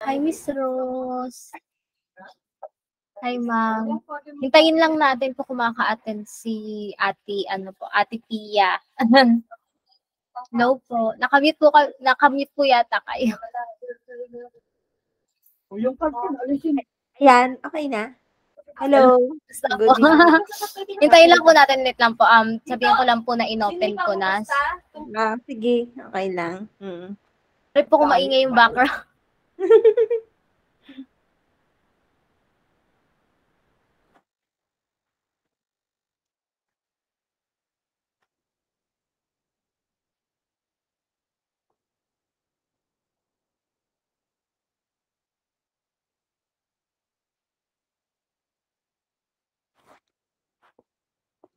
Hi, Miss Rose. Hi, ma'am. Hintayin lang natin po kumaka-attend si Ate Pia. No po. Nakamute po yata kayo. Ayan, okay na. Hello. Good evening. Hintayin lang po natin ulit lang po. Sabihin ko lang po na inopen ko na. Sige, okay lang. Sorry po kung maingay yung background.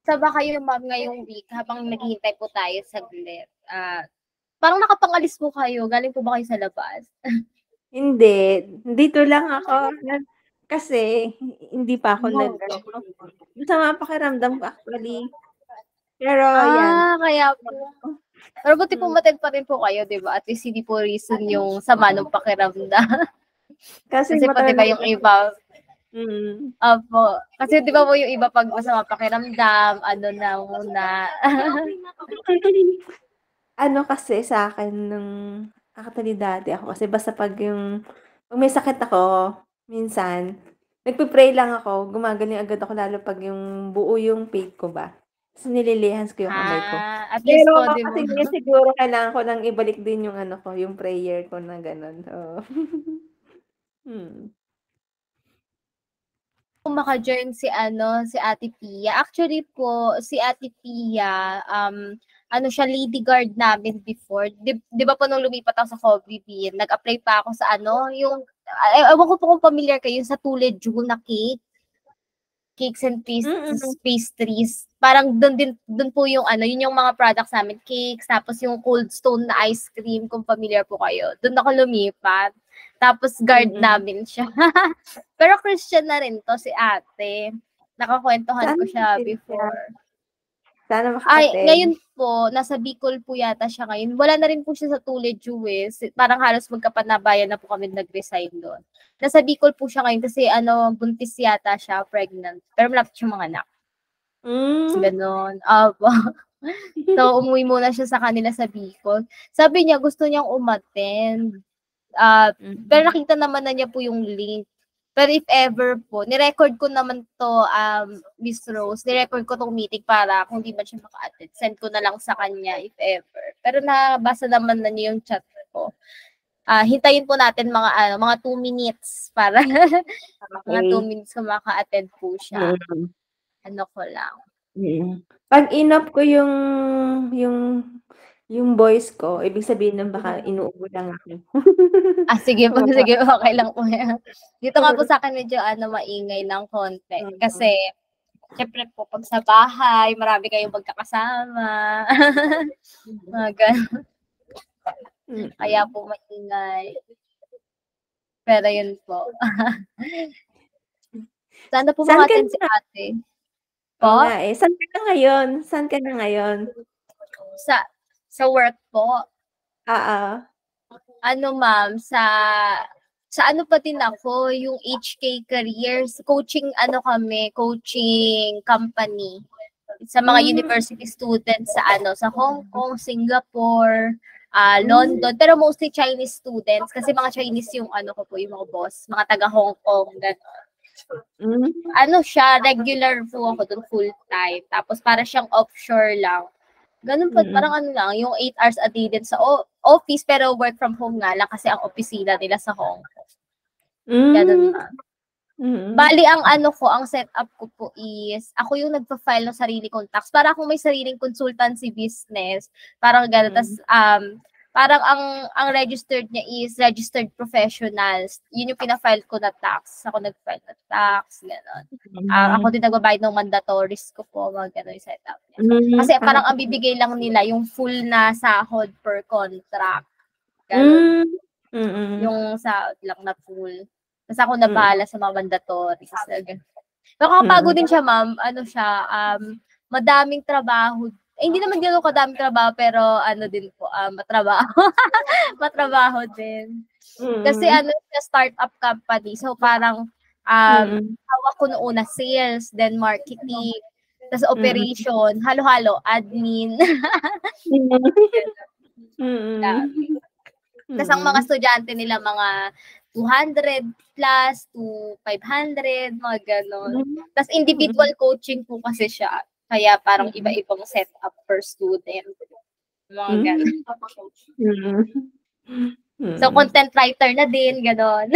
Saba kayo, ma'am, ngayong week habang naghihintay po tayo saglit. Parang nakapangalis po kayo. Galing po ba kayo sa labas? Hindi. Dito lang ako. Kasi, hindi pa ako masama pakiramdam ko actually. Pero, yan. Kaya po. Pero buti pumatid pa rin po kayo, di ba? At least hindi po reason yung sama ng pakiramdam. Kasi po, di ba yung iba, Opo. Kasi di ba po yung iba pag masama pakiramdam, ano na muna. Ano kasi sa akin nung actually dati ako kasi basta pag may sakit ako, minsan, nagpe-pray lang ako, gumagaling agad ako lalo pag yung buo yung faith ko ba. Tapos nililihans ko yung kamay ko. At least Pero po, di ba? siguro kailangan ko lang ibalik din yung ano ko, yung prayer ko na gano'n. Oo. Kung maka-join si Ate Pia. Actually po, si Ate Pia, ano siya, lady guard namin before. Di ba po nung lumipat ako sa Hobby Bean, nag-apply pa ako sa yung, ewan ko po kung familiar kayo sa Tulid Jewel na cakes and pastries. Parang doon po yung yun yung mga products namin, cakes, tapos yung Cold Stone na ice cream, kung familiar po kayo. Doon ako lumipat. Tapos guard namin siya. Pero Christian na rin to si ate. Nakakwentuhan ko siya before. Sana makaka-attend. Ngayon po, nasa Bicol po yata siya ngayon. Wala na rin po siya sa Tulid Jewes. Parang halos magkapanabayan na po kami nag-resign doon. Nasa Bicol po siya ngayon kasi buntis yata siya, pregnant. Pero malapit siya mga anak. Ganon. Opo. So, umuwi muna siya sa kanila sa Bicol. Sabi niya, gusto niyang umattend. Pero nakita naman na niya po yung link. Pero if ever po, nirecord ko naman to, Miss Rose, nirecord ko tong meeting para kung di man siya maka-attend, send ko na lang sa kanya if ever. Pero nabasa naman na niya yung chat ko. Hintayin po natin mga 2 minutes para mga 2 minutes kung maka-attend po siya. Ano ko lang. Pag in-off ko yung voice ko, ibig sabihin nun baka inuubo lang ako. Sige po, sige, okay lang po yan. Dito nga po sa akin medyo maingay ng konti. Kasi, syempre po, pag sa bahay, marami kayong magkakasama. Mga ganun. Kaya po maingay. Pero yun po. Sana po makatin si ate. Oo nga eh. Saan ka na ngayon? Sa work po. Ma'am, sa ano pa din ako, yung HK Careers, coaching company sa mga university students sa Hong Kong, Singapore, London, pero mostly Chinese students kasi mga Chinese yung ko po, yung mga boss, mga taga Hong Kong, gano'n. Regular po ako doon full time. Tapos para siyang offshore lang. Ganun po, parang yung 8 hours a day din sa office, pero work from home nga lang kasi ang opisina nila sa Hong Kong. Ganun na. Bali, ang setup ko po is, ako yung nagpa-file ng sarili kong tax. Para akong may sariling consultancy business. Parang gano'n. Tas, parang ang registered niya is registered professionals. Yun yung pina-file ko na tax. Ako nag-file na tax, gano'n. Ako din nagbabayad ng mandatories ko po, mga gano'n yung setup niya. Kasi parang ang bibigay lang nila yung full na sahod per contract. Gano'n. Yung sahod lang na full. Tapos ako na bahala sa mga mandatories. Nakakapagod din siya, ma'am. Madaming trabaho. hindi naman gano'n kadaming trabaho pero ano din po, matrabaho. Matrabaho din. Kasi Mm. ano siya, startup company. So parang, Mm. hawak ko noong una sales, then marketing, tas Mm. operation, halo-halo, admin. Dami. Mm. Tas ang mga Mm. estudyante nila mga 200 plus to 500, mga gano'n. Tas individual Mm. coaching po kasi siya, kaya parang Mm. iba-ibang setup per student, mga gano'n. Hmm. Mm. So, Mm. content writer na din, gano'n.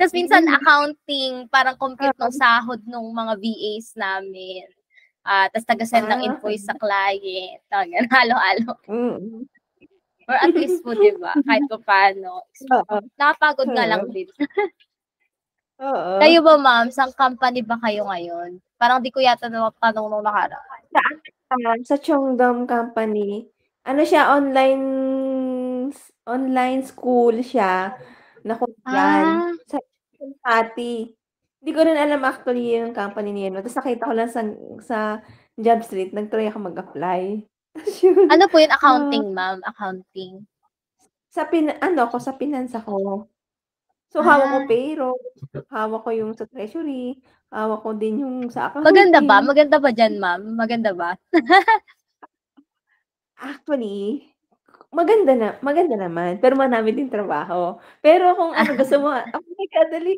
Tas minsan accounting, parang compute Oo. ng sahod nung mga VAs namin. Tas taga-send ng Okey. invoice sa client, mga gano'n, halo-halo. Mm. Or at least po, 'di ba, kahit papaano. Oo. Nakakapagod nga lang Oo. din. Kayo Oo. ba, ma'am, saang company ba kayo ngayon? Parang di ko yata natanong nung nakaraan. Sa ano sa Cheongdam company, ano siya online school siya na Korean Ah, sa Makati. Hindi ko rin alam actually yung company na yun, tas nakita ko lang sa job street, nag-try ako mag-apply. Tas yun, ano po yun, na accounting, ma'am? Accounting? ano ako, sa finance ako. So, hawak ko Ah, payroll, hawak ko yung sa treasury, hawak ko din yung sa maganda ba? accounting. Maganda ba diyan, ma'am? Maganda ba? Actually, maganda naman, pero marami ding trabaho. Pero kung ano gusto mo oh my God, dali.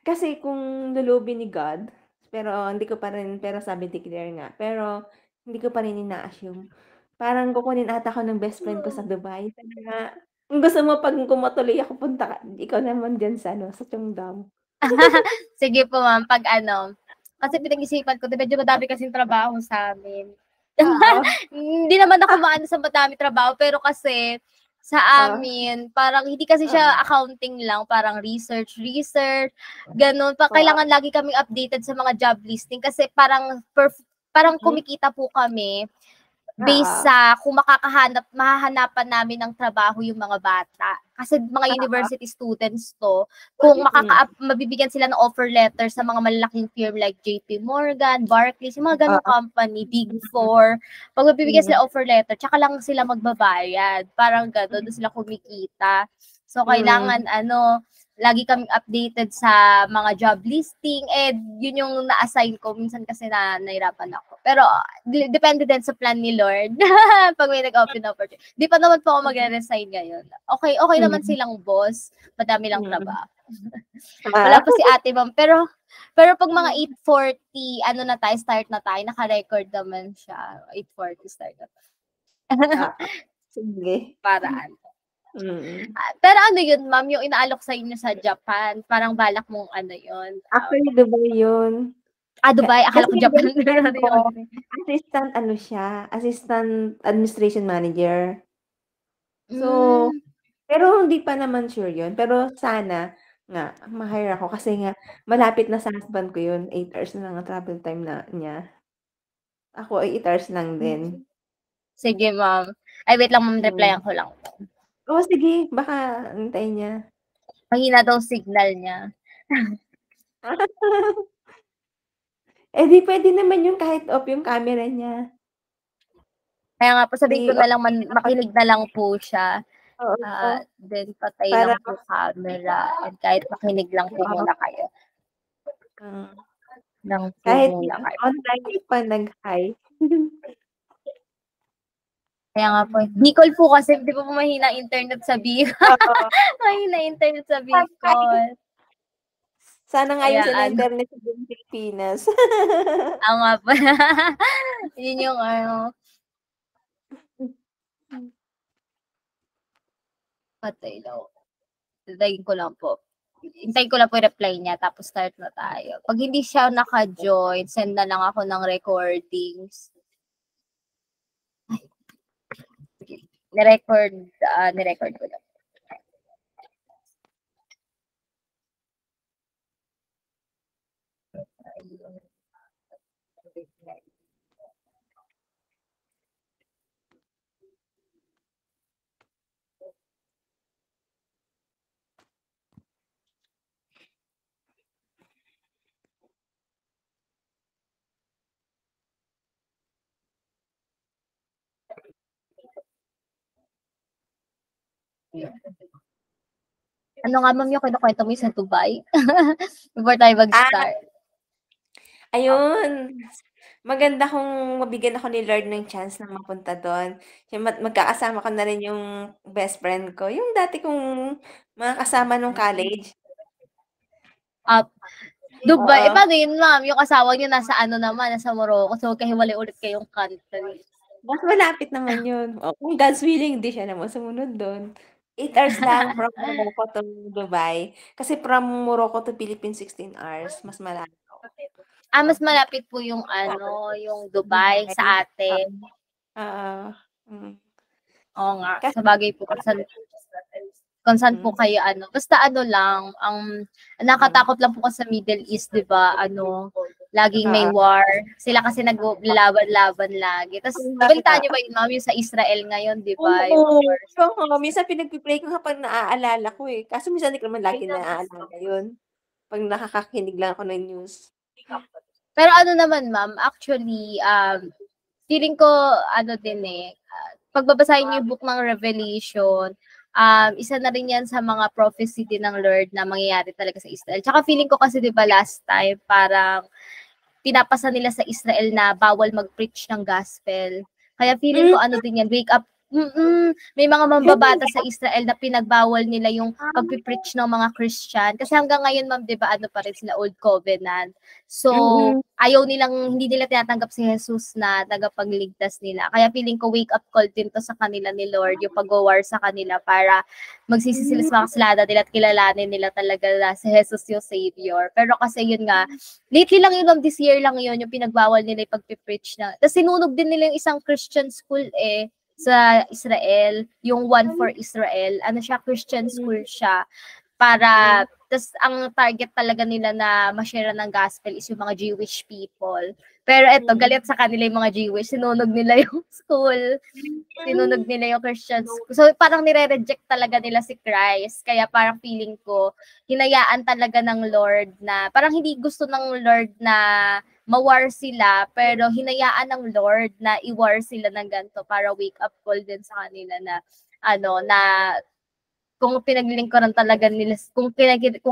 Kasi kung loloobin ni God, pero sabi declare nga, pero hindi ko pa rin ina-assume. Parang kukunin ata ako ng best friend ko sa Dubai, sabi nga, kung gusto mo 'pag kung matuloy ako punta ka ikaw naman diyan sa ano, sa Cheongdam. Sige po, ma'am, 'pag ano, kasi pinag-isipan ko, 'di medyo madami kasing trabaho sa'min. Oo. Hindi naman ako maano sa madaming trabaho, pero kasi sa Oh, amin parang hindi kasi oo. siya accounting lang, parang research, gano'n. Oo. Kailangan lagi kaming updated sa mga job listing kasi parang Mm. kumikita po kami based Oo. sa kung mahahanapan namin ng trabaho yung mga bata. Kasi mga Oo. university students 'to, kung Mm. mabibigyan sila ng offer letter sa mga malalaking firm like JP Morgan, Barclays, yung mga gano'ng Oo. company, Big Four. 'Pag mabibigyan Mm. sila offer letter, tsaka lang sila magbabayad, parang gano'n, do'n sila kumikita. So, Mm. kailangan ano, lagi kaming updated sa mga job listing, yun yung na-assign ko. Minsan kasi nahirapan ako. Pero depende din sa plan ni Lord, 'pag may nag-open opportunity. 'Di pa naman po ako magre-resign ngayon. Okay naman Mm. silang boss, madami lang Mm. trabaho. Wala Ah. pa si ate, ma'am, pero 'pag mga Mm. 8:40 ano na tayo, start na tayo, naka-record naman siya, 8:40 start na tayo. Oo, sige. Paraan. Mm. Pero ano yun, ma'am, yung inaalok sa inyo sa Japan, parang balak mong ano yun, Actually, Dubai yun. Dubai, akala Kasi ko yung Japan. best friend ko, assistant ano siya, assistant administration manager. So, Hmm, pero hindi pa naman sure yun, pero sana nga ma-hire ako kasi nga malapit na sa husband ko yun, 8 hours na lang ang travel time na niya. Ako ay 8 hours lang din. sige, ma'am. Ay, wait lang, ma'am, Mm. replyan ko lang. Oo, sige baka antayin niya. Mahina daw signal niya. Eh, di puwede naman yung kahit off yung camera niya. Kaya nga po sabihin ko Di na lang okey na makinig na lang po siya, oo, then patay para lang po camera, and kahit makinig lang po oo, muna kayo. hmm. Lang po Kahit muna kayo. online pa nag-hi. Kaya nga po, Bicol po kasi, 'di ba po mahina internet sa Bicol. Oo. Mahina internet sa Bicol. Sana nga Kaya ayusin ang ano, internet sa buong Pilipinas. oo nga po. Yun yung ano, patay daw. Hintayin ko lang po. Hintayin ko lang po yung reply niya tapos start na tayo. 'Pag hindi siya naka-join, send na lang ako ng recordings. Sige, ni-record ko na. Ano nga ma'am yung kinukwento mo sa Dubai? Before tayo mag-start. Ayun. Maganda kung mabigyan ako ni Lord ng chance na mapunta do'n. Magkakasama ko na rin yung best friend ko, yung dati kong mga kasama nung college. Dubai. Oo. Paano yun ma'am? Yung asawa niyo nasa ano naman, nasa Morocco. So, magkahiwalay ulit kayong country. Mas malapit naman yun. Kung God's willing, di siya naman sumunod do'n. 8 hours lang from Morocco to Dubai. Kasi from Morocco to Philippines, 16 hours. Mas malapit. Mas malapit po yung yung Dubai sa atin. Oo. Oo nga. Sabagay po kung saan po kayo Basta lang, ang nakatakot lang po kasi sa Middle East, 'di ba? Laging may war. Sila kasi naglalaban-laban lagi. Tapos, nabalitaan niyo ba yun, ma'am, yung sa Israel ngayon, 'di ba? Oo. Minsan pinagpi-pray ko kapag naaalala ko eh. Kaso minsan hindi ko naman lagi naaalala yun. Pag nakakakinig lang ako ng news. Pero naman, ma'am, actually, feeling ko, pagbabasahin niyo yung book ng Revelation, isa na rin yan sa mga prophecy din ng Lord na mangyayari talaga sa Israel. Tsaka feeling ko kasi, di ba, last time, parang pinapasa nila sa Israel na bawal mag-preach ng gospel. Kaya feeling ko din yan, wake up. May mga mambabata sa Israel na pinagbawal nila yung pag-preach ng mga Christian. Kasi hanggang ngayon, ma'am, di ba, pa rin sila Old Covenant. So, hindi nila tinatanggap si Jesus na tagapagligtas nila. Kaya feeling ko wake up call din to sa kanila ni Lord, yung pag-war sa kanila para magsisi sila sa mga kasalanan nila at kilalanin nila talaga na si Jesus yung Savior. Pero kasi yun nga, lately lang yun, this year lang yun, yung pinagbawal nila yung pag-preach na. Tapos sinunog din nila yung isang Christian school sa Israel, yung One for Israel. Christian school siya. Tas ang target talaga nila na ma-share ng gospel is yung mga Jewish people. Pero galit sa kanila yung mga Jewish. Sinunog nila yung school. Sinunog nila yung Christian school. So, parang nire-reject talaga nila si Christ. Kaya parang feeling ko, hinayaan talaga ng Lord na, parang hindi gusto ng Lord na ma-war sila, pero hinayaan ng Lord na i-war sila ng ganito para wake up call din sa kanila na, na kung pinaglilingkuran talaga nila, kung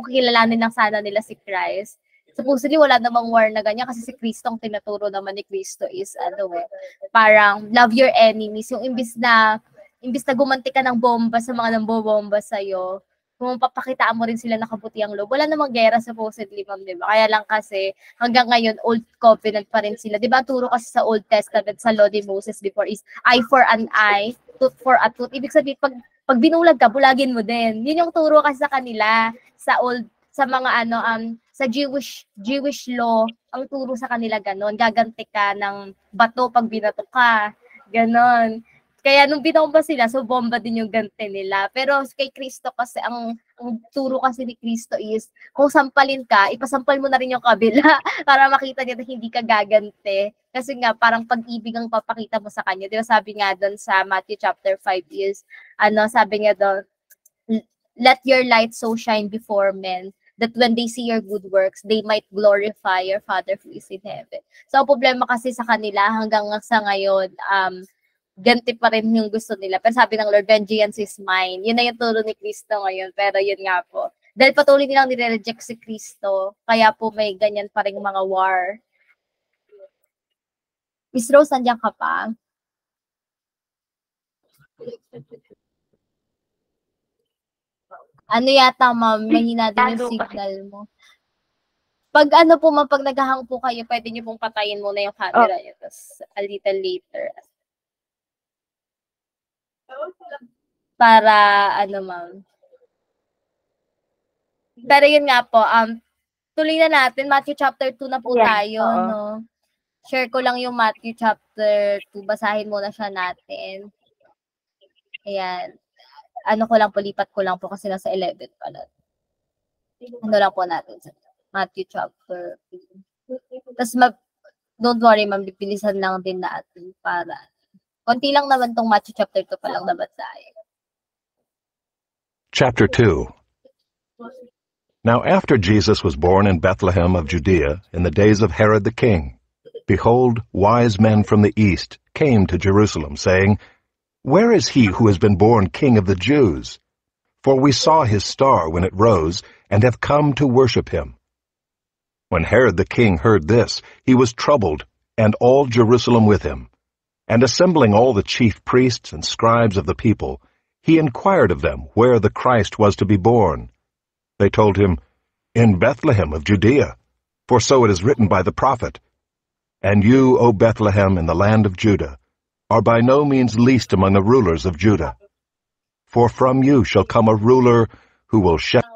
kilalanin lang sana nila si Christ. Supposedly, wala namang war na ganyan kasi si Kristo ang tinuturo naman ni Kristo is, parang love your enemies. Yung imbis na gumanti ka ng bomba sa mga nambobomba sa'yo, kung papakitaan mo rin sila na kabutiang loob. Wala namang gera supposedly, ma'am, di ba? Kaya lang kasi, hanggang ngayon, Old Covenant pa rin sila. Di ba, turo kasi sa Old Testament, sa Law ni Moses before is, eye for an eye, tooth for a tooth. Ibig sabihin, pag binulag ka, bulagin mo din. Yun yung turo kasi sa kanila, sa mga sa Jewish law, ang turo sa kanila ganon, gaganti ka ng bato pag binato ka, ganon. Kaya nung binomba sila, so bomba din yung ganti nila. Pero kay Kristo kasi, ang turo kasi ni Kristo is, kung sampalin ka, ipasampal mo na rin yung kabila para makita niya na hindi ka gagante. Kasi nga, parang pag-ibig ang papakita mo sa kanya. Di ba sabi nga doon sa Matthew chapter 5 is, sabi nga doon, let your light so shine before men, that when they see your good works, they might glorify your Father who is in heaven. So, ang problema kasi sa kanila, hanggang sa ngayon, ganti pa rin yung gusto nila. Pero sabi ng Lord, vengeance is mine. Yun na yung turo ni Kristo ngayon. Pero yun nga po. Dahil patuloy nilang nire-reject si Kristo, kaya po may ganyan pa rin mga war. Miss Rose, nandiyan ka pa? Yata, ma'am, mahina din yung signal mo. Pag po, ma'am, pag naghahang po kayo, pwede niyo pong patayin muna yung camera niyo. Tapos, a little later. Para, ma'am. Pero yun nga po, tuloy na natin. Matthew chapter 2 na po tayo, no? Share ko lang yung Matthew chapter 2. Basahin muna siya natin. Ayan. Ko lang po, lipat ko lang po kasi nasa 11 pala. Lang po natin sa Matthew chapter 2. Tapos, don't worry, ma'am, bibilisan lang din natin para konti lang naman tong Matthew chapter 2 pa lang nabasahin. Chapter 2. Now after Jesus was born in Bethlehem of Judea in the days of Herod the king, behold, wise men from the east came to Jerusalem, saying, Where is he who has been born King of the Jews? for we saw his star when it rose, and have come to worship him." When Herod the king heard this, he was troubled, and all Jerusalem with him. And assembling all the chief priests and scribes of the people, he inquired of them where the Christ was to be born. They told him, "In Bethlehem of Judea, for so it is written by the prophet, 'And you, O Bethlehem, in the land of Judah, are by no means least among the rulers of Judah. For from you shall come a ruler who will shepherd."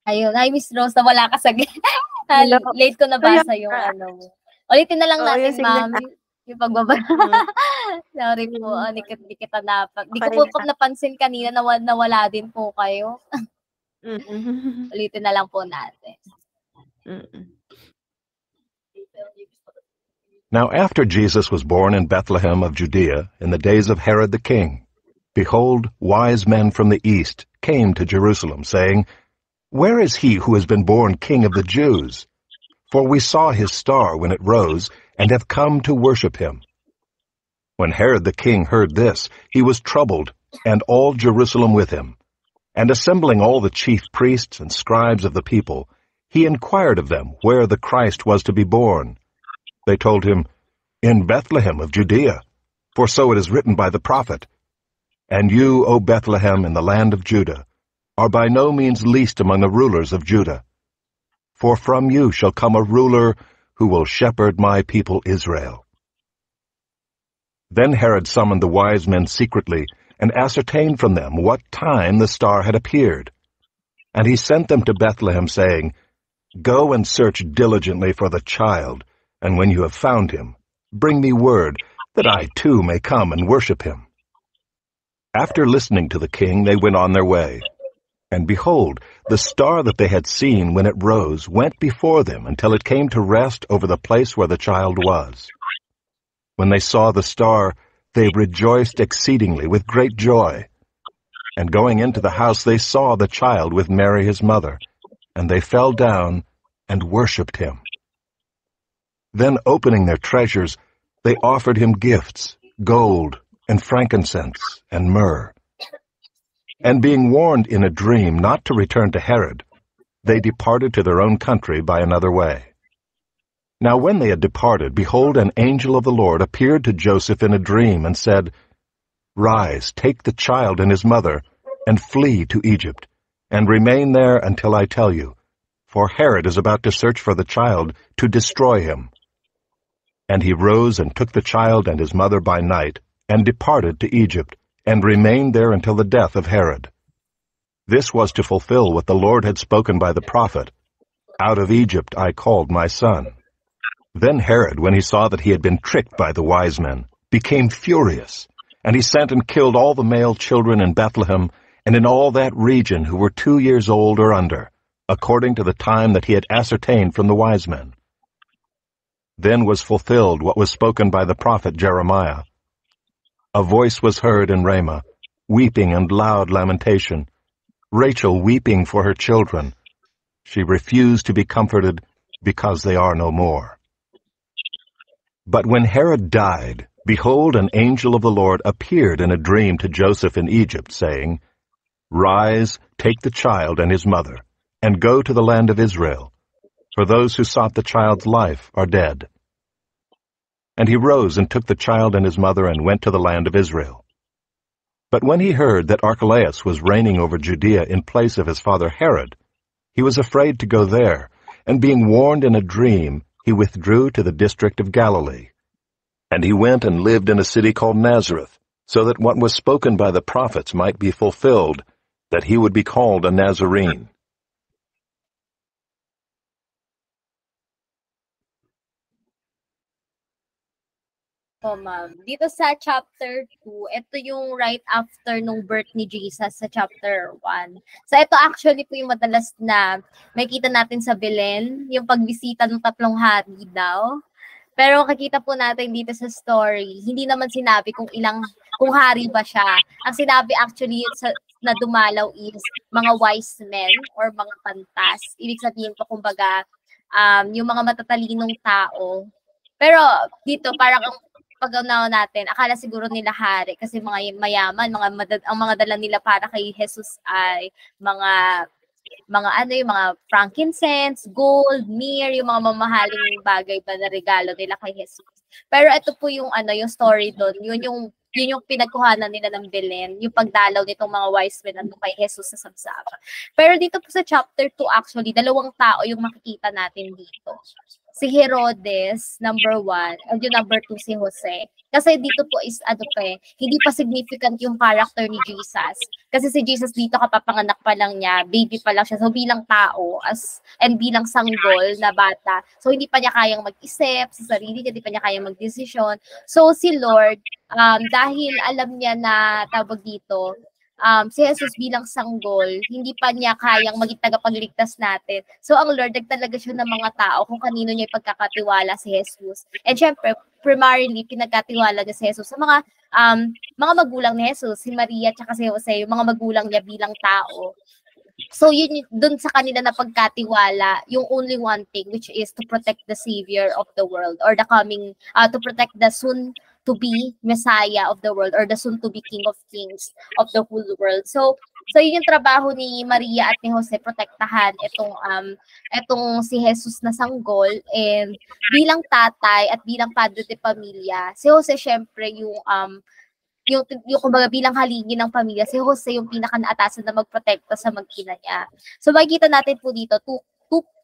Ayun. Hi, Miss Rose, nawala ka saglit. Hello. Late ko nabasa yung ano mo. Ulitin na lang Oo, natin, yung signal ma'am. Yung pagbabasa. Mm. Sorry po, Mm. di kita Di ko Okay po lang. napansin kanina na nawala din po kayo. Mm. Ulitin na lang po natin. Mm. Now after Jesus was born in Bethlehem of Judea in the days of Herod the king, behold, wise men from the east came to Jerusalem, saying, "Where is he who has been born King of the Jews? For we saw his star when it rose, and have come to worship him." When Herod the king heard this, he was troubled, and all Jerusalem with him. And assembling all the chief priests and scribes of the people, he inquired of them where the Christ was to be born. They told him, "In Bethlehem of Judea, for so it is written by the prophet, 'And you, O Bethlehem, in the land of Judah, are by no means least among the rulers of Judah. For from you shall come a ruler who will shepherd my people Israel.'" Then Herod summoned the wise men secretly, and ascertained from them what time the star had appeared. And he sent them to Bethlehem, saying, "Go and search diligently for the child, and when you have found him, bring me word, that I too may come and worship him." After listening to the king, they went on their way. And behold, the star that they had seen when it rose went before them until it came to rest over the place where the child was. When they saw the star, they rejoiced exceedingly with great joy. And going into the house, they saw the child with Mary his mother, and they fell down and worshipped him. Then opening their treasures, they offered him gifts, gold, and frankincense, and myrrh. And being warned in a dream not to return to Herod, they departed to their own country by another way. Now when they had departed, behold, an angel of the Lord appeared to Joseph in a dream, and said, "Rise, take the child and his mother, and flee to Egypt, and remain there until I tell you, for Herod is about to search for the child to destroy him." And he rose and took the child and his mother by night, and departed to Egypt, and remained there until the death of Herod. This was to fulfill what the Lord had spoken by the prophet, "Out of Egypt I called my son." Then Herod, when he saw that he had been tricked by the wise men, became furious, and he sent and killed all the male children in Bethlehem and in all that region who were 2 years old or under, according to the time that he had ascertained from the wise men. Then was fulfilled what was spoken by the prophet Jeremiah. A voice was heard in Ramah, weeping and loud lamentation, Rachel weeping for her children. She refused to be comforted because they are no more. But when Herod died, behold, an angel of the Lord appeared in a dream to Joseph in Egypt, saying, "Rise, take the child and his mother, and go to the land of Israel, for those who sought the child's life are dead." And he rose and took the child and his mother and went to the land of Israel. But when he heard that Archelaus was reigning over Judea in place of his father Herod, he was afraid to go there, and being warned in a dream, he withdrew to the district of Galilee. And he went and lived in a city called Nazareth, so that what was spoken by the prophets might be fulfilled, that he would be called a Nazarene. Ma'am. Dito sa chapter 2, ito yung right after nung birth ni Jesus sa chapter 1. So ito actually po yung madalas na makikita natin sa Belen, yung pagbisita ng tatlong hari daw. Pero makikita po natin dito sa story, hindi naman sinabi kung hari ba siya. Ang sinabi actually na dumalaw is mga wise men or mga pantas. Ibig sabihin po kumbaga yung mga matatalinong tao. Pero dito parang ang pag-unawa natin, akala siguro nila hari kasi mga mayaman, ang mga dala nila para kay Jesus ay mga frankincense, gold, myrrh, yung mga mamahaling bagay ba na regalo nila kay Jesus. Pero ito po yung yung story doon, yun yung pinagkuhanan nila ng Belen, yung pagdalaw nitong mga wise men nandun kay Jesus sa Sabsaba. Pero dito po sa chapter 2 actually, dalawang tao yung makikita natin dito. Si Herodes, number 1, at yung number 2 si Jose. Kasi dito po is hindi pa significant yung character ni Jesus. Kasi si Jesus dito kapapanganak pa lang niya, baby pa lang siya. So bilang tao and bilang sanggol na bata, so hindi pa niya kayang mag-isip sa sarili niya, hindi pa niya kayang mag-desisyon. So si Lord, dahil alam niya na tawag dito, si Jesus bilang sanggol, hindi pa niya kayang maging tagapagligtas natin. So ang Lord, nagtalaga siya ng mga tao kung kanino niya ipagkakatiwala si Jesus. And syempre, primarily, pinagkatiwala niya si Jesus sa mga magulang ni Jesus, si Maria at si Jose, yung mga magulang niya bilang tao. So yun dun sa kanila na pagkatiwala, yung only one thing which is to protect the Savior of the world or the coming, to protect the soon to be Messiah of the world or the soon to be King of Kings of the whole world. So yun yung trabaho ni Maria at ni Jose, protektahan itong si Jesus na sanggol, and bilang tatay at bilang padre de pamilya, si Jose syempre yung kumbaga bilang haligi ng pamilya, si Jose yung pinaka-naatasan na magprotekta sa mag-ina niya. So makikita natin po dito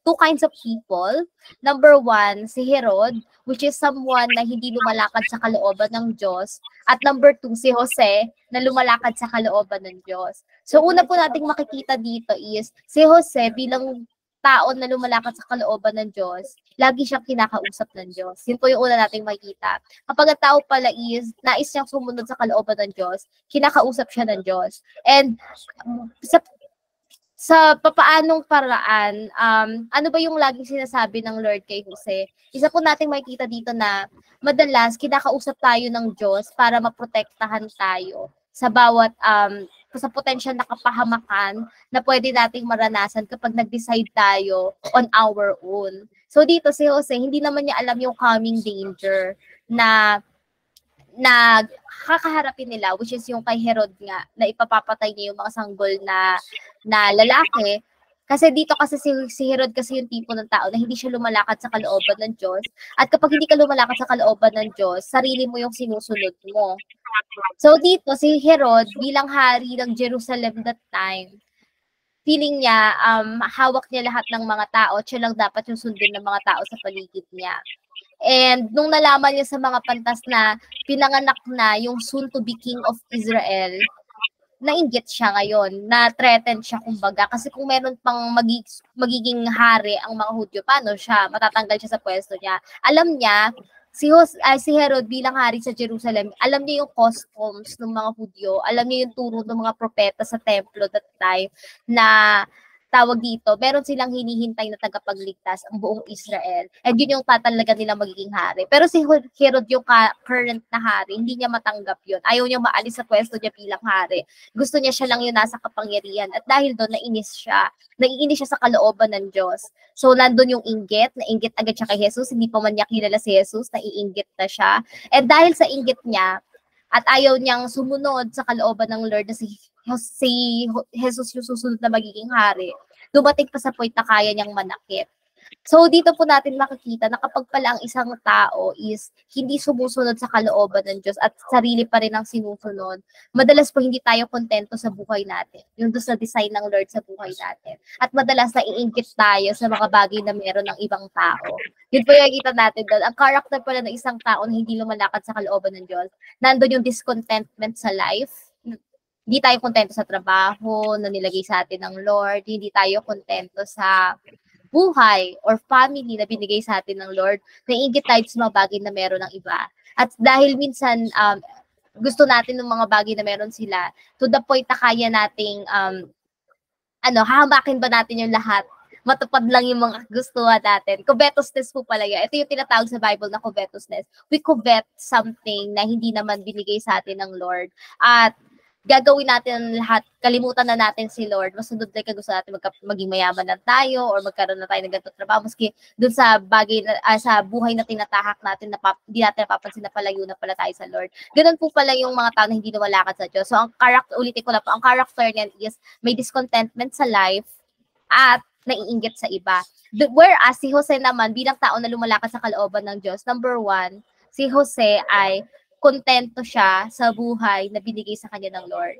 two kinds of people. Number 1, si Herod, which is someone na hindi lumalakad sa kalooban ng Diyos. At number 2, si Jose, na lumalakad sa kalooban ng Diyos. So una po nating makikita dito is, si Jose bilang tao na lumalakad sa kalooban ng Diyos, lagi siyang kinakausap ng Diyos. Yun po yung una nating makikita. Kapag ang tao pala is, nais niyang sumunod sa kalooban ng Diyos, kinakausap siya ng Diyos. And sa papaanong paraan, ano ba yung laging sinasabi ng Lord kay Jose? Isa po nating makikita dito na madalas kinakausap tayo ng Diyos para maprotektahan tayo sa bawat sa potential na kapahamakan na pwede nating maranasan kapag nag-decide tayo on our own. So dito si Jose, hindi naman niya alam yung coming danger na kakaharapin nila, which is yung kay Herod nga, na ipapapatay niya yung mga sanggol na lalaki. Kasi dito kasi si Herod kasi yung tipo ng tao na hindi siya lumalakad sa kalooban ng Diyos. At kapag hindi ka lumalakad sa kalooban ng Diyos, sarili mo yung sinusunod mo. So dito, si Herod bilang hari ng Jerusalem that time, feeling niya, hawak niya lahat ng mga tao, siya lang dapat yung sundin ng mga tao sa paligid niya. And nung nalaman niya sa mga pantas na pinanganak na yung soon to be King of Israel, nainggit siya ngayon, na-threaten siya kumbaga. Kasi kung meron pang magiging hari ang mga Hudyo, paano siya? Matatanggal siya sa pwesto niya. Alam niya, si Herod bilang hari sa Jerusalem, alam niya yung customs ng mga Hudyo, alam niya yung turo ng mga propeta sa templo that time na tawag dito, meron silang hinihintay na tagapagligtas ang buong Israel. And yun yung tatalaga nila magiging hari. Pero si Herod yung current na hari, hindi niya matanggap yun. Ayaw niya maalis sa pwesto niya bilang hari. Gusto niya siya lang yung nasa kapangyarihan. At dahil doon, naiinis siya sa kalooban ng Diyos. So, nandun yung nainggit agad siya kay Jesus. Hindi pa man niya kilala si Jesus, naiinggit na siya. And dahil sa inggit niya, at ayaw niyang sumunod sa kalooban ng Lord na si Jesus yung susunod na magiging hari, dumating pa sa point na kaya niyang manakit. So, dito po natin makikita na kapag pala ang isang tao is hindi sumusunod sa kalooban ng Diyos at sarili pa rin ang sinusunod, madalas po hindi tayo kontento sa buhay natin. Yung doon sa design ng Lord sa buhay natin. At madalas naiinggit tayo sa mga bagay na meron ng ibang tao. Yun po yung nakikita natin doon. Ang character pala ng isang tao na hindi lumalakad sa kalooban ng Diyos, nandun yung discontentment sa life. Hindi tayo kontento sa trabaho na nilagay sa atin ng Lord. Hindi tayo kontento sa buhay or family na binigay sa atin ng Lord, naiinggit tayo sa mga bagay na meron ng iba. At dahil minsan gusto natin ng mga bagay na meron sila, to the point na kaya nating hahamakin ba natin yung lahat? Matupad lang yung mga gustuhan natin. Covetousness po pala yan. Ito yung tinatawag sa Bible na covetousness. We covet something na hindi naman binigay sa atin ng Lord. At gagawin natin lahat, kalimutan na natin si Lord, masunod na gusto natin maging mayaman na tayo or magkaroon na tayo ng ganito trabaho, maski dun sa bagay, sa buhay na tinatahak natin, na hindi natin napapansin na palayo na pala tayo sa Lord. Ganun po pala yung mga tao na hindi nawalakad sa Diyos. So, ulitin ko na po, ang character niyan is may discontentment sa life at naiinggit sa iba. Whereas si Jose naman, bilang tao na lumalakad sa kalooban ng Diyos, number 1, si Jose ay kontento siya sa buhay na binigay sa kanya ng Lord.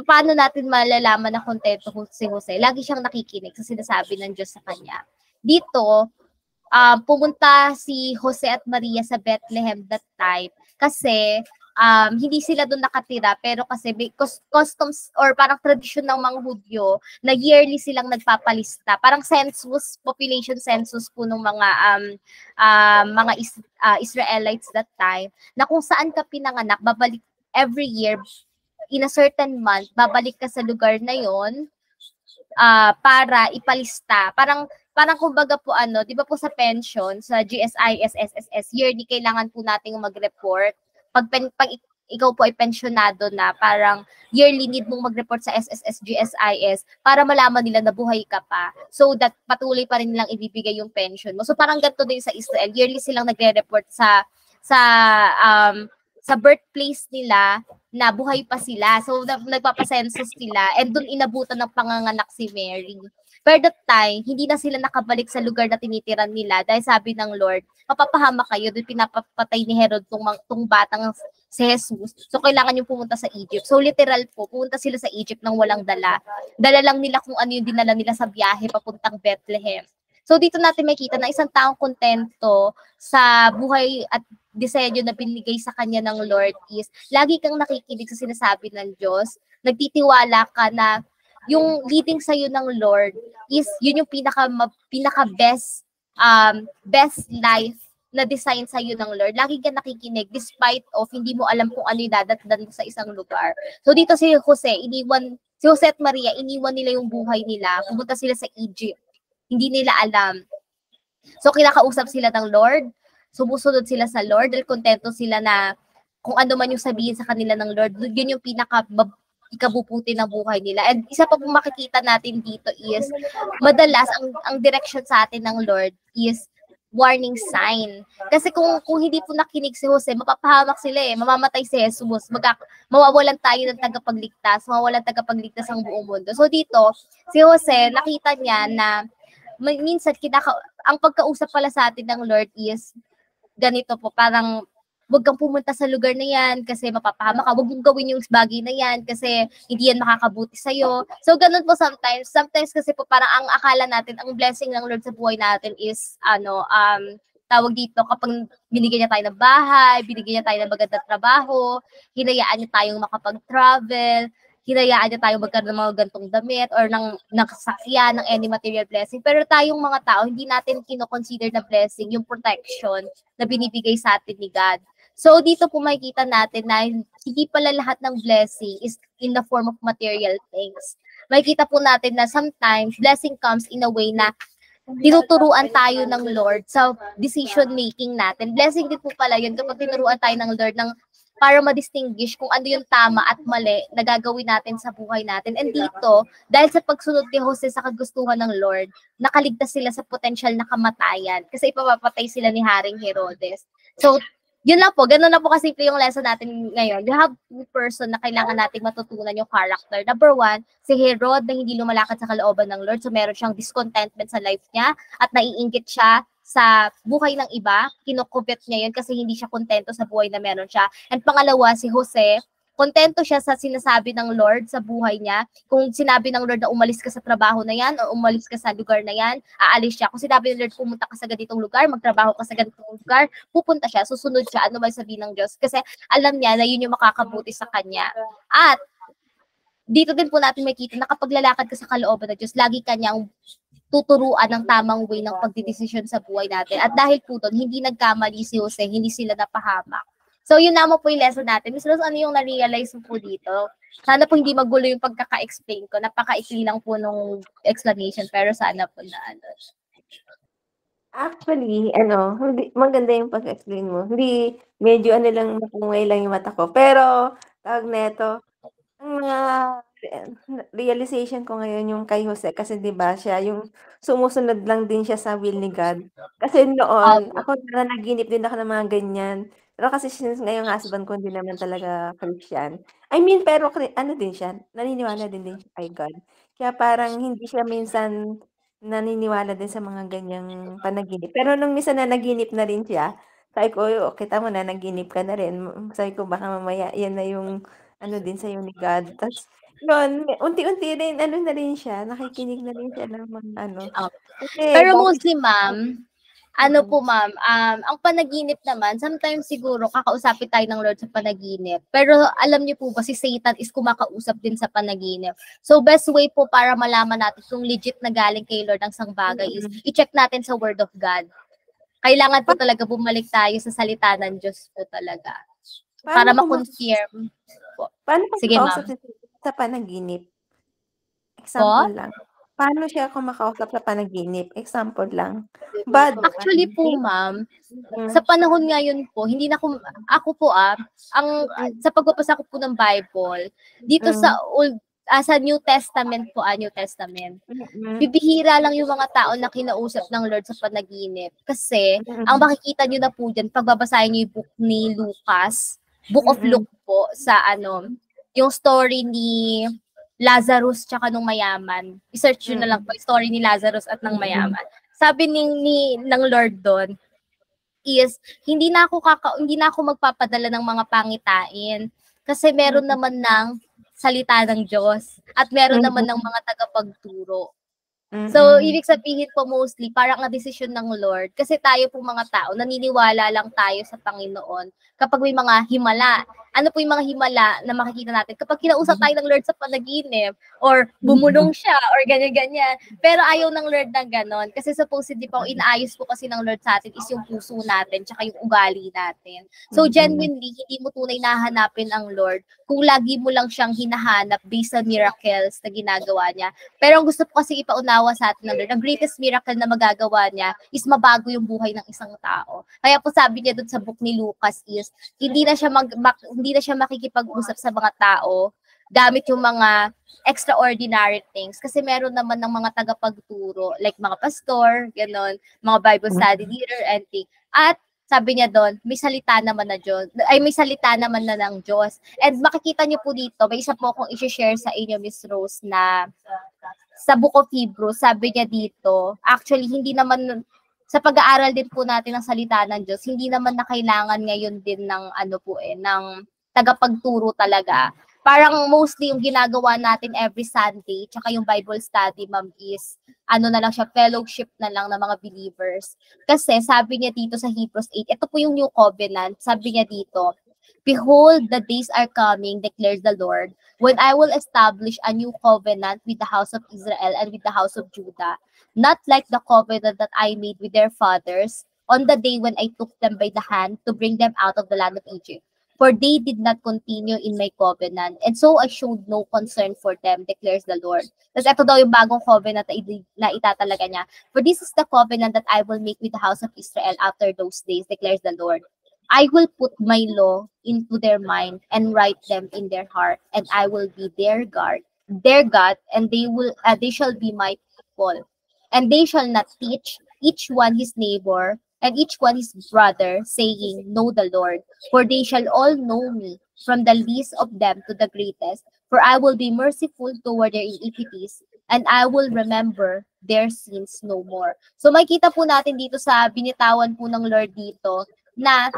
Paano natin malalaman na kontento si Jose? Lagi siyang nakikinig sa sinasabi ng Diyos sa kanya. Dito, pumunta si Jose at Maria sa Bethlehem that time kasi hindi sila doon nakatira, pero kasi customs or parang tradisyon ng mga Hudyo na yearly silang nagpapalista. Parang census, population census po ng mga Israelites that time, na kung saan ka pinanganak, babalik every year, in a certain month, babalik ka sa lugar na yon para ipalista. Parang kumbaga po di ba po sa pension, sa GSIS, SSS, yearly kailangan po nating mag-report. Pag ikaw po ay pensionado na, parang yearly need mong mag-report sa SSS, GSIS para malaman nila na buhay ka pa. So that patuloy pa rin nilang ibibigay yung pension mo. So parang ganito din sa Israel, yearly silang nagre-report sa birthplace nila na buhay pa sila. So nagpapasensus sila and doon inabutan ng panganganak si Mary. Pero that time, hindi na sila nakabalik sa lugar na tinitiran nila dahil sabi ng Lord, mapapahama kayo, doon pinapapatay ni Herod tong batang si Jesus. So, kailangan yung pumunta sa Egypt. So, literal po, pumunta sila sa Egypt nang walang dala. Dala lang nila kung ano yung dinala nila sa biyahe papuntang Bethlehem. So, dito natin makita na isang taong kontento sa buhay at disenyo na binigay sa kanya ng Lord is, lagi kang nakikinig sa sinasabi ng Diyos, nagtitiwala ka na yung leading sa'yo ng Lord is yun yung pinaka-best best life na design sa'yo ng Lord. Lagi ka nakikinig despite of hindi mo alam kung ano yung dadatdan sa isang lugar. So dito si Jose at Maria, iniwan nila yung buhay nila. Pumunta sila sa Egypt. Hindi nila alam. So kinakausap sila ng Lord. Sumusunod sila sa Lord dahil kontento sila na kung ano man yung sabihin sa kanila ng Lord, yun yung ikabubuti ng buhay nila. And isa pa pong makikita natin dito is, madalas, ang direction sa atin ng Lord is warning sign. Kasi kung hindi po nakinig si Jose, mapapahamak sila mamamatay si Jesus, mawawalan tayo ng tagapagligtas, mawawalan tagapagligtas ang buong mundo. So dito, si Jose, nakita niya na minsan, ang pagkausap pala sa atin ng Lord is, ganito po, parang, huwag kang pumunta sa lugar na yan kasi mapapahama ka. Huwag mong gawin yung bagay na yan kasi hindi yan makakabuti sa'yo. So, ganun po sometimes. Sometimes kasi po parang ang akala natin, ang blessing ng Lord sa buhay natin is, tawag dito, kapag binigyan niya tayo ng bahay, binigyan niya tayo ng magandang trabaho, hinayaan niya tayong makapag-travel, hinayaan niya tayong magkaroon ng mga gantong damit or ng sasakyan, ng any material blessing. Pero tayong mga tao, hindi natin kino-consider na blessing yung protection na binibigay sa atin ni God. So, dito po makikita natin na hindi pala lahat ng blessing is in the form of material things. Makikita po natin na sometimes blessing comes in a way na tinuturuan tayo ng Lord sa decision-making natin. Blessing din po pala yun kapag tinuruan tayo ng Lord para ma-distinguish kung ano yung tama at mali na gagawin natin sa buhay natin. And dito, dahil sa pagsunod ni Jose sa kagustuhan ng Lord, nakaligtas sila sa potential na kamatayan kasi ipapapatay sila ni Haring Herodes. So, Yun lang po, ganun lang po kasimple yung lesson natin ngayon. You have two person na kailangan nating matutunan yung character. Number one, si Herod na hindi lumalakad sa kalooban ng Lord. So meron siyang discontentment sa life niya at naiinggit siya sa buhay ng iba. Kinukuvet niya yun kasi hindi siya kontento sa buhay na meron siya. And pangalawa, si Jose, kontento siya sa sinasabi ng Lord sa buhay niya. Kung sinabi ng Lord na umalis ka sa trabaho na yan o umalis ka sa lugar na yan, aalis siya. Kung sinabi ng Lord pumunta ka sa ganitong lugar, magtrabaho ka sa ganitong lugar, pupunta siya, susunod siya, ano man sabihin ng Diyos. Kasi alam niya na yun yung makakabuti sa kanya. At dito din po natin makikita na kapag lalakad ka sa kalooban ng Diyos, lagi kanyang tuturuan ng tamang way ng pagdidesisyon sa buhay natin. At dahil po doon, hindi nagkamali si Jose, hindi sila napahamak. So, yun naman po yung lesson natin. Miss Rose, ano yung na-realize mo po dito? Sana po hindi magulo yung pagkaka-explain ko. Napaka-ikli lang po nung explanation, pero sana po na ano. Actually, hindi, maganda yung pag-explain mo. Hindi, medyo lang, napungay lang yung mata ko. Pero, tawag neto, ang mga realization ko ngayon yung kay Jose kasi 'di ba siya yung sumusunod lang din siya sa will ni God. Kasi noon, Opo. ako nanaginip din ako ng mga ganyan. Pero kasi since ngayong husband ko hindi naman talaga Christian. I mean, pero ano din siya, naniniwala din siya kay God. Kaya parang hindi siya minsan naniniwala din sa mga ganyang panaginip. Pero nung minsan nanaginip na rin siya, sabi ko, "Oh, kita mo nanaginip ka na rin." Sabi ko, "Baka mamaya yan na yung ano din sa'yo ni God." Tas yun, unti-unti rin ano na rin siya, nakikinig na rin siya ng mga Opo. kasi Pero dati mostly, ma'am, ano po, ma'am, ang panaginip naman, sometimes siguro kakausapin tayo ng Lord sa panaginip. Pero alam niyo po ba, si Satan is kumakausap din sa panaginip. So, best way po para malaman natin kung legit na galing kay Lord ang isang bagay is i-check natin sa Word of God. Kailangan po talaga bumalik tayo sa salita ng Diyos po talaga. Para ma-confirm po. Paano ko Sige, makausap ma'am. sa panaginip? Po? Example lang. Paano siya kumakausap sa panaginip? Example lang. Bad Actually po, ma'am, sa panahon ngayon po, hindi na ako po sa pagbabasa ko po ng Bible, dito sa sa New Testament po, New Testament, bibihira lang yung mga tao na kinausap ng Lord sa panaginip. Kasi, ang makikita nyo na po dyan, pagbabasahin nyo yung book ni Lucas, Book of Luke po, sa yung story ni Lazarus tsaka nung mayaman. I-search nyo na lang po, yung story ni Lazarus at ng mayaman. Sabi ng Lord doon, is hindi na ako magpapadala ng mga pangitain kasi meron naman ng salita ng Diyos at meron naman ng mga tagapagturo. So, ibig sabihin po mostly, parang ang desisyon ng Lord. Kasi tayo po mga tao, naniniwala lang tayo sa Panginoon kapag may mga himala. Ano po yung mga himala na makikita natin? Kapag kinausap tayo ng Lord sa panaginip, or bumulong siya, or ganyan-ganyan. Pero ayaw ng Lord na ganon. Kasi supposedly po, inaayos po kasi ng Lord sa atin is yung puso natin, tsaka yung ugali natin. So, genuinely, hindi mo tunay nahanapin ang Lord kung lagi mo lang siyang hinahanap based sa miracles na ginagawa niya. Pero ang gusto po kasi ipaunawa sa atin ng Lord, ang greatest miracle na magagawa niya is mabago yung buhay ng isang tao. Kaya po sabi niya doon sa book ni Lucas is, hindi na siya makikipag-usap sa mga tao gamit yung mga extraordinary things. Kasi meron naman ng mga tagapagturo, like mga pastor, gano'n, mga Bible study leader, and thing. At sabi niya doon, may salita naman na ng Diyos. And makikita niyo po dito, may isa po akong i-share sa inyo, Miss Rose, na sa Book of Hebrews, sabi niya dito, actually, hindi naman, sa pag-aaral din po natin ng salita ng Diyos, hindi naman na kailangan ngayon din ng, ng tagapagturo talaga. Parang mostly yung ginagawa natin every Sunday, tsaka yung Bible study, ma'am, is, na lang siya, fellowship na lang ng mga believers. Kasi sabi niya dito sa Hebrews 8, ito po yung New Covenant, sabi niya dito, "Behold, the days are coming, declares the Lord, when I will establish a new covenant with the house of Israel and with the house of Judah, not like the covenant that I made with their fathers on the day when I took them by the hand to bring them out of the land of Egypt. For they did not continue in my covenant, and so I showed no concern for them, declares the Lord." Tapos ito daw yung bagong covenant na itatalaga niya. "For this is the covenant that I will make with the house of Israel after those days, declares the Lord. I will put my law into their mind and write them in their heart, and I will be their God, and they shall be my people. And they shall not teach each one his neighbor and each one his brother, saying, Know the Lord, for they shall all know me, from the least of them to the greatest. For I will be merciful toward their iniquities, and I will remember their sins no more. So makita po natin dito sa binitawan po ng Lord dito na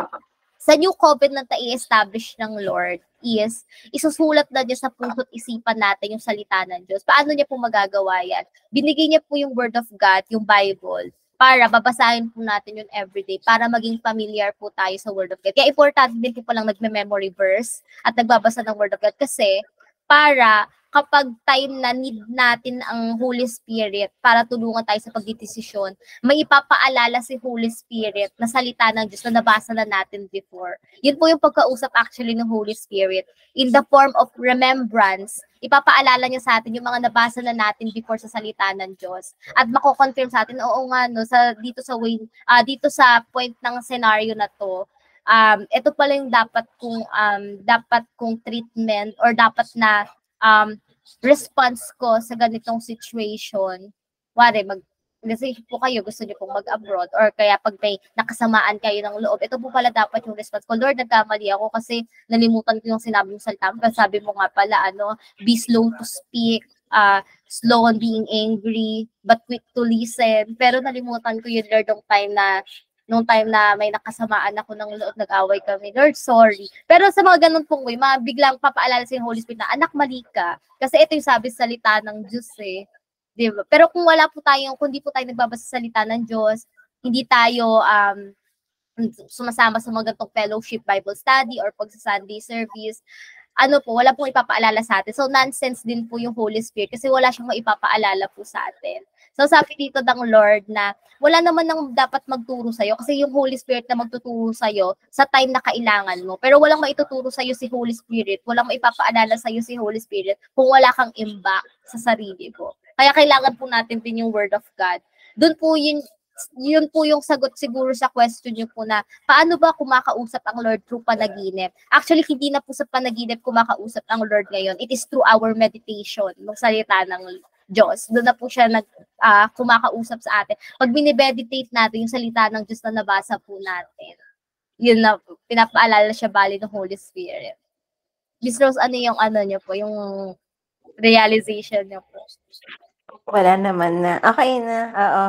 sa new covenant na i-establish ng Lord is isusulat na niya sa puso't isipan natin yung salita ng Diyos. Paano niya po magagawa yan? Binigay niya po yung Word of God, yung Bible, para babasahin po natin yun everyday, para maging familiar po tayo sa Word of God. Kaya importante din po palang nagme-memory verse at nagbabasa ng Word of God kasi para kapag time na need natin ang Holy Spirit para tulungan tayo sa pagdidesisyon, may ipapaalala si Holy Spirit na salita ng Diyos na nabasa na natin before. Yun po yung pagkausap actually ng Holy Spirit. In the form of remembrance, ipapaalala niya sa atin yung mga nabasa na natin before sa salita ng Diyos. At mako-confirm sa atin, oo nga, no, dito sa point ng scenario na to, ito pala yung dapat kong treatment or dapat na response ko sa ganitong situation. Kasi po kayo, gusto niyo pong mag-abroad or kaya pag may nakasamaan kayo ng loob, ito po pala dapat yung response ko. Lord, nagkamali ako kasi nalimutan ko yung sinabi mo sa salita. Sabi mo nga pala, be slow to speak, slow on being angry, but quick to listen. Pero nalimutan ko yun, Lord, nung time na may nakasamaan ako ng loob, nag-away kami. Lord, sorry. Pero sa mga ganun pong way, biglang papaalala sa Holy Spirit na, anak, mali ka. Kasi ito yung sabi sa salita ng Diyos eh. Diba? Pero kung kung di po tayo nagbabasa sa salita ng Diyos, hindi tayo sumasama sa mga ganitong fellowship Bible study or pag sa Sunday service, wala pong ipapaalala sa atin. So, nonsense din po yung Holy Spirit kasi wala siyang maipapaalala po sa atin. So, sabi dito ng Lord na wala naman nang dapat magturo sa'yo kasi yung Holy Spirit na magtuturo sa'yo sa time na kailangan mo. Pero walang maituturo sa'yo si Holy Spirit, walang maipapaalala sa'yo si Holy Spirit kung wala kang imbak sa sarili mo. Kaya kailangan po natin din yung Word of God. Doon po yun po yung sagot siguro sa question nyo po na paano ba kumakausap ang Lord through panaginip? Actually, hindi na po sa panaginip kumakausap ang Lord ngayon. It is through our meditation, ng salita ng Diyos. Doon na po siya kumakausap sa atin. Pag binimeditate natin yung salita ng Diyos na nabasa po natin, yun na po, pinapaalala siya bali ng Holy Spirit. Miss Rose, ano yung niyo po, yung realization niyo po? Wala naman na. Okay na. Oo.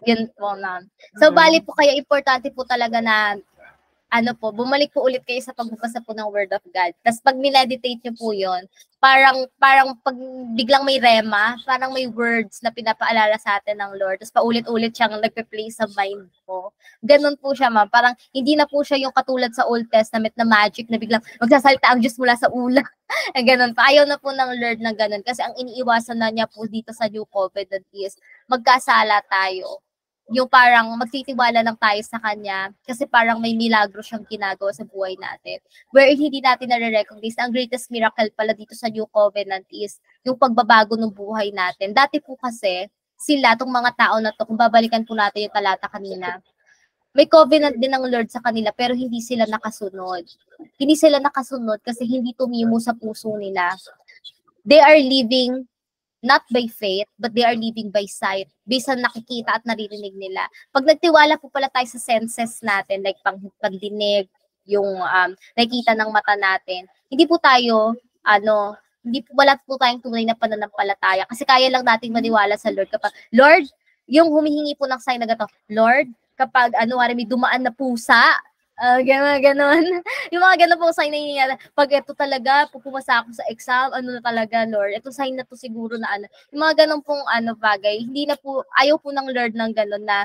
Yun po na. So, bali po kaya importante po talaga na bumalik po ulit kayo sa pagbabasa po ng Word of God. Tapos pag mineditate nyo po yun, parang pag biglang may rema, parang may words na pinapaalala sa atin ng Lord. Tapos paulit-ulit siyang nagpe-play sa mind mo. Ganun po siya, ma'am. Parang hindi na po siya yung katulad sa Old Testament na magic na biglang magsasalita ang Diyos mula sa ulan. Ganun pa. Ayaw na po ng Lord na ganun. Kasi ang iniiwasan na niya po dito sa New Covenant is magkasala tayo. Yung parang magtitiwala lang tayo sa Kanya kasi parang may milagro siyang ginagawa sa buhay natin. Where hindi natin nare-recognize ang greatest miracle pala dito sa New Covenant is yung pagbabago ng buhay natin. Dati po kasi sila, tong mga tao na to, kung babalikan po natin yung talata kanina, may covenant din ng Lord sa kanila pero hindi sila nakasunod. Hindi sila nakasunod kasi hindi tumimo sa puso nila. They are living not by faith, but they are living by sight, based sa nakikita at naririnig nila. Pag nagtiwala po pala tayo sa senses natin, like pandinig, yung nakikita ng mata natin, hindi po tayo, wala po tayong tunay na pananampalataya. Kasi kaya lang nating maniwala sa Lord kapag, Lord, yung humihingi po ng sign na gato, Lord, kapag may dumaan na pusa, ganon. Yung mga ganon pong sign na yun, pag ito talaga, pumasa ako sa exam, na talaga, Lord, ito sign na to siguro na yung mga ganon pong bagay, hindi na po, ayaw po ng Lord ng ganon na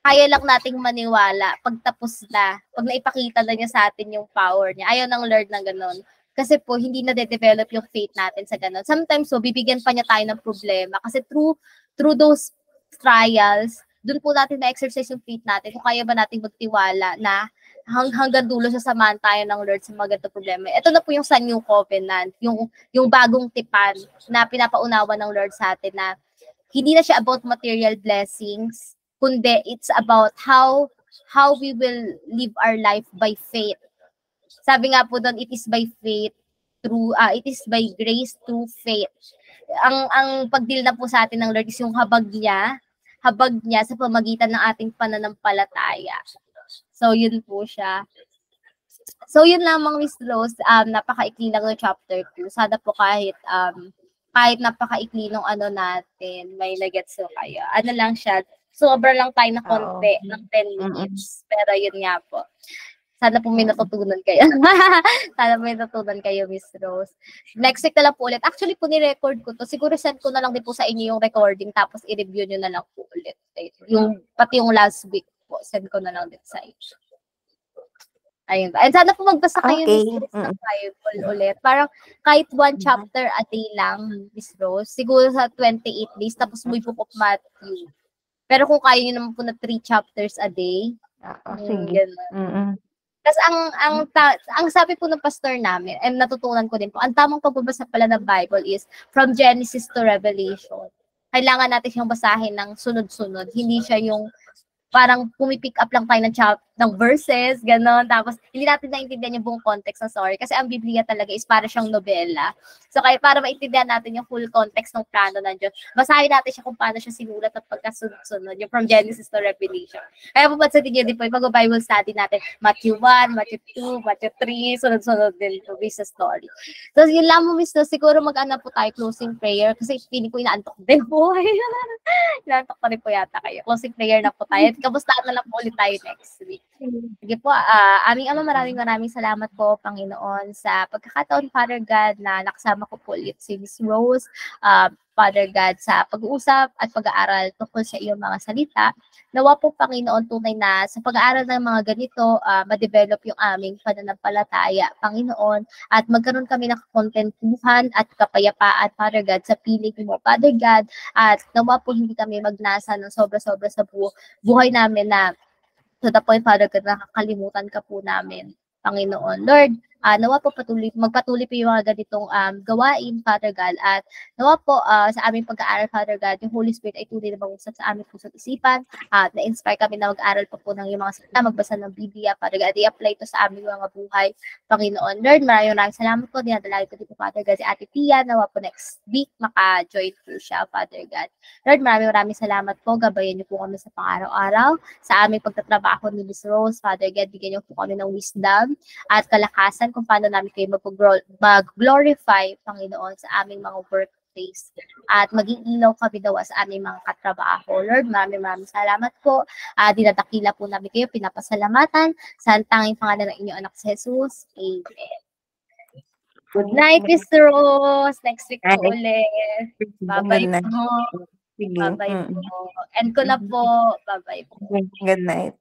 kaya lang nating maniwala pag tapos na, pag naipakita na niya sa atin yung power niya, ayaw ng Lord ng ganon. Kasi po, hindi na de-develop yung faith natin sa ganon. Sometimes, bibigyan pa niya tayo ng problema kasi through those trials, doon po natin na-exercise yung faith natin kung kaya ba nating magtiwala na hanggang dulo sasamahan tayo ng Lord sa mga ganito problema. Ito na po yung sa New Covenant, yung bagong tipan na pinapaunawa ng Lord sa atin na hindi na siya about material blessings, kundi it's about how we will live our life by faith. Sabi nga po doon, it is by grace through faith. Ang pagdeal na po sa atin ng Lord is yung habag habag niya sa pamagitan ng ating pananampalataya. So, yun po siya. So, yun lamang, Miss Rose, napakaikli lang ng chapter 2. Sana po kahit napakaikli ng ano natin, may nagets so kayo. Ano lang siya, sobra lang tayo na konti, ng 10 minutes. Pero yun nga po. Sana po may natutunan kayo. Sana may natutunan kayo, Miss Rose. Next week na lang po ulit. Actually po, ni-record ko to. Siguro send ko na lang din po sa inyo yung recording tapos i-review nyo na lang po ulit. Pati yung last week po, send ko na lang din sa inyo. Ayun ba. And sana po magbasa kayo, Miss Rose, ng Bible ulit. Parang kahit one chapter a day lang, Miss Rose. Siguro sa 28 days, tapos may book of Matthew. Pero kung kaya nyo naman po na 3 chapters a day, sige. Kasi ang sabi po ng pastor namin, and natutunan ko din po, ang tamang pagbabasa pala ng Bible is from Genesis to Revelation. Kailangan natin siyang basahin ng sunod-sunod. Hindi siya yung parang pumipick up lang tayo ng verses, gano'n. Tapos, hindi natin naintindihan yung buong context ng story. Kasi ang Biblia talaga is para siyang nobela. So, kaya para maintindihan natin yung full context ng plano ng Diyos, basahin natin siya kung paano siya sinulat at pagkasunod-sunod, yung from Genesis to Revelation. Kaya papansin niyo din po, yung pag-Bible study natin, Matthew 1, Matthew 2, Matthew 3, sunod-sunod din po, based sa story. So, yun lang mo, Miss, siguro mag-ano po tayo, closing prayer, kasi feeling ko inaantok din po. Inaantok pa rin po yata kayo. Closing prayer na po tayo. Kamustahan na lang po ulit tayo next week. Sige po, aming Ama, maraming salamat po, Panginoon, sa pagkakataon, Father God, na nakasama ko po ulit si Miss Rose, Father God, sa pag-uusap at pag-aaral tungkol sa iyong mga salita. Nawa po, Panginoon, tunay na sa pag-aaral ng mga ganito, ma-develop yung aming pananampalataya, Panginoon, at magkaroon kami ng kontentuhan at kapayapaan, Father God, sa piling mo, Father God, at nawa po hindi kami magnasa ng sobra-sobra sa buhay namin na to the point, Father God, nakakalimutan ka po namin, Panginoon. Lord, nawa po magpatuloy po yung mga ganitong gawain, Father God, at nawa po sa aming pag-aaral, Father God, yung Holy Spirit ay tunay na mag-usap sa aming puso't isipan, at na-inspire kami na mag-aaral pa po ng yung mga salita, magbasa ng Biblia, Father God, i-apply ito sa aming mga buhay, Panginoon. Lord, maraming salamat po, dinadalangin ko din po, Father God, si Ate Pia, nawa po next week, maka-join po siya, Father God. Lord, maraming salamat po, gabayan niyo po kami sa pang-araw-araw, sa aming pagtatrabaho ni Miss Rose, Father God, bigyan niyo po kami ng wisdom at kalakasan kung paano namin kayo mag-glorify, Panginoon, sa aming mga workplace. At maging ilaw kami daw sa aming mga katrabaho. Lord, maraming salamat po. Dinadakila po namin kayo, pinapasalamatan sa tanging pangalan ng inyong anak si Jesus. Amen. Good night, Miss Rose. Next week po ulit. Bye-bye po. Bye-bye po. End ko na po. Bye-bye po. Good night.